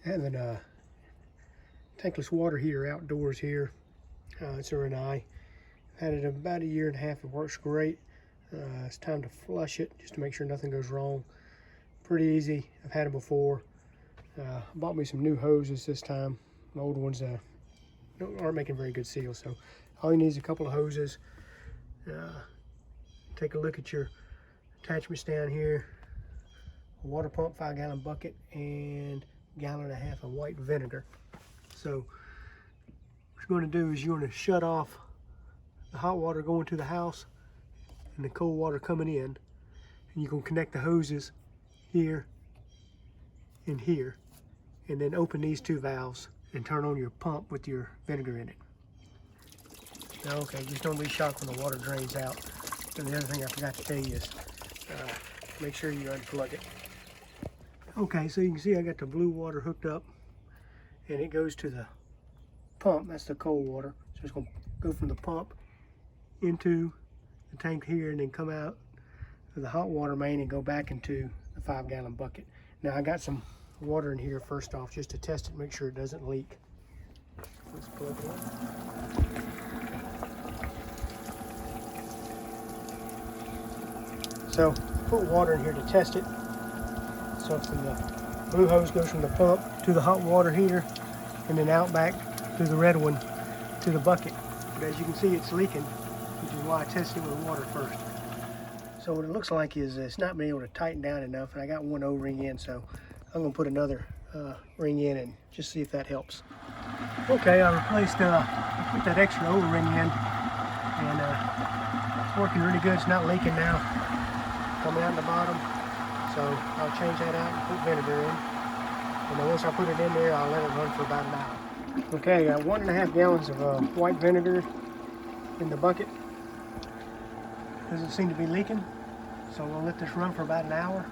Having a tankless water heater outdoors here. It's a Rinnai. I've had it about a year and a half. It works great. It's time to flush it just to make sure nothing goes wrong. Pretty easy. I've had it before. I bought me some new hoses this time. My old ones aren't making very good seals, so all you need is a couple of hoses. Take a look at your attachments down here. A water pump, 5-gallon bucket, and 1.5 gallons of white vinegar. So what you're going to do is you're going to shut off the hot water going to the house and the cold water coming in, and you're going to connect the hoses here and here, and then open these two valves and turn on your pump with your vinegar in it. Now, okay, just don't be shocked when the water drains out. And the other thing I forgot to tell you is make sure you unplug it. Okay, so you can see I got the blue water hooked up, and it goes to the pump. That's the cold water. So it's going to go from the pump into the tank here, and then come out of the hot water main and go back into the 5-gallon bucket. Now I got some water in here first off just to test it, make sure it doesn't leak. Let's plug it in. So put water in here to test it. So from the blue hose goes from the pump to the hot water heater, and then out back through the red one to the bucket. But as you can see, it's leaking, which is why I tested it with water first. So what it looks like is it's not being able to tighten down enough, and I got one O-ring in, so I'm going to put another ring in and just see if that helps. Okay, I put that extra O-ring in, and it's working really good. It's not leaking now, coming out the bottom. So I'll change that out and put vinegar in. And then once I put it in there, I'll let it run for about an hour. Okay, I got 1.5 gallons of white vinegar in the bucket. Doesn't seem to be leaking, so we'll let this run for about an hour,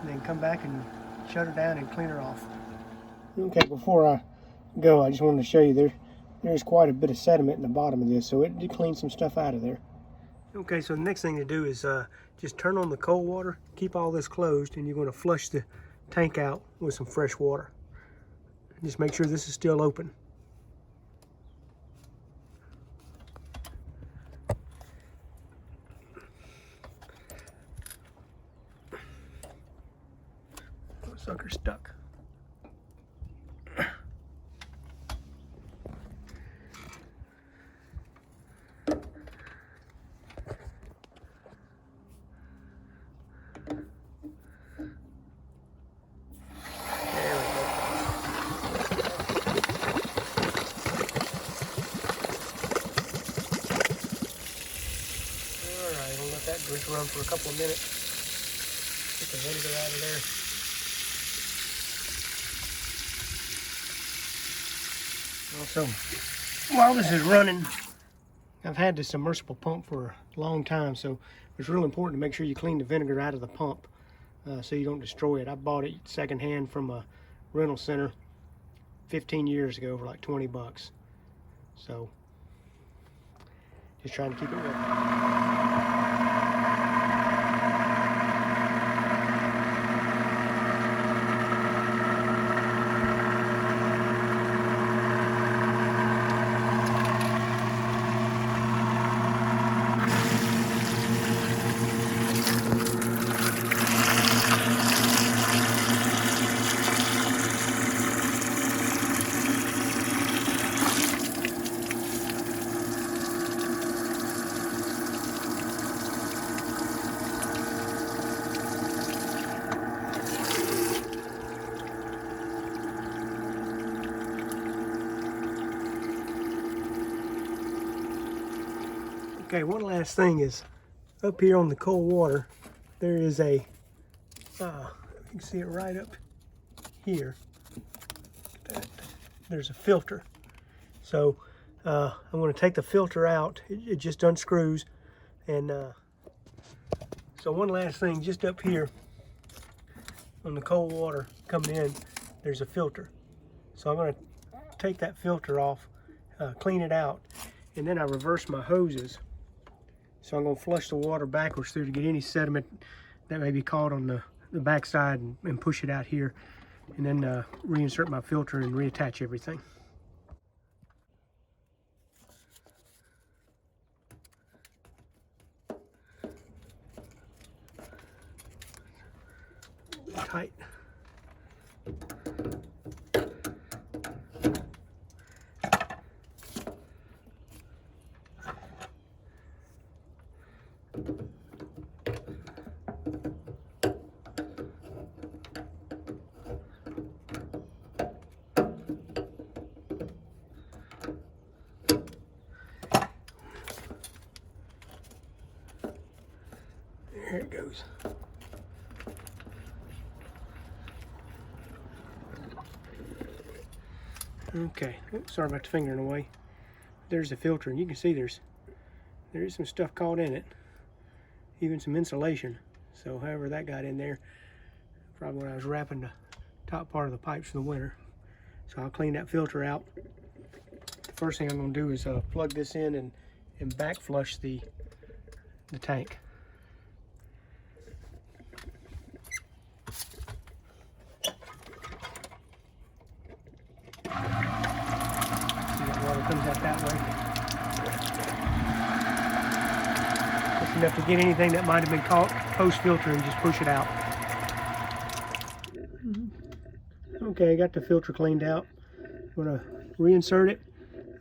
and then come back and shut her down and clean her off. Okay, before I go, I just wanted to show you there's quite a bit of sediment in the bottom of this, so it did clean some stuff out of there. Okay, so the next thing to do is just turn on the cold water, keep all this closed, and you're going to flush the tank out with some fresh water. Just make sure this is still open. Sucker stuck. That just run for a couple of minutes. Get the vinegar out of there. Also, while this is running, I've had this submersible pump for a long time, so it's real important to make sure you clean the vinegar out of the pump so you don't destroy it. I bought it secondhand from a rental center 15 years ago for like 20 bucks. So, just trying to keep it working. Okay, one last thing is up here on the cold water, there is a, you can see it right up here. There's a filter. So I'm going to take the filter out. It just unscrews. And so one last thing, just up here on the cold water coming in, there's a filter. So I'm going to take that filter off, clean it out, and then I reverse my hoses. So I'm going to flush the water backwards through to get any sediment that may be caught on the backside and push it out here. and then reinsert my filter and reattach everything. Tight. There it goes. Okay, oops, sorry about the finger in the way. There's the filter, and you can see there is some stuff caught in it, even some insulation. So however that got in there, probably when I was wrapping the top part of the pipes for the winter. So I'll clean that filter out. The first thing I'm going to do is plug this in and back flush the tank. Water comes out that way. Just enough to get anything that might have been caught post-filter and just push it out. Okay, I got the filter cleaned out. I'm going to reinsert it.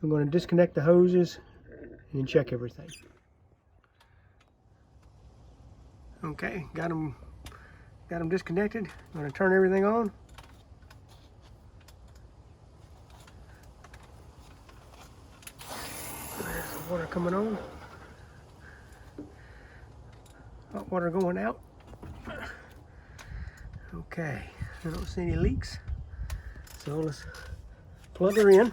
I'm going to disconnect the hoses and check everything. Okay, got them disconnected. I'm going to turn everything on. Water coming on, hot water going out. Okay, I don't see any leaks, so let's plug her in.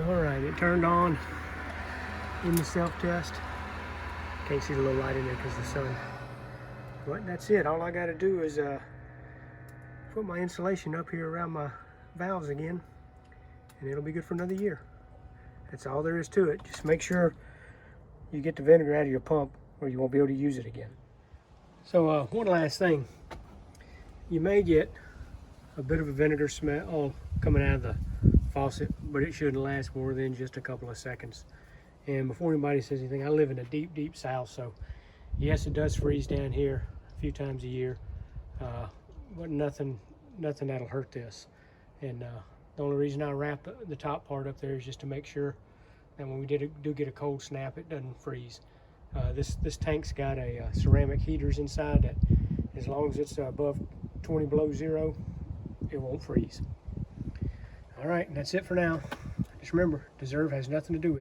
Alright, it turned on in the self-test. Can't see the little light in there because of the sun. But that's it. All I got to do is put my insulation up here around my valves again, and it'll be good for another year. That's all there is to it. Just make sure you get the vinegar out of your pump or you won't be able to use it again. So one last thing. You may get a bit of a vinegar smell coming out of the faucet, but it shouldn't last more than just a couple of seconds. And before anybody says anything, I live in a deep south, so yes, it does freeze down here a few times a year, but nothing that'll hurt this. And the only reason I wrap the top part up there is just to make sure that when we do get a cold snap, it doesn't freeze. This tank's got a ceramic heaters inside that, as long as it's above 20 below zero, it won't freeze. All right, that's it for now. Just remember, deserve has nothing to do with it.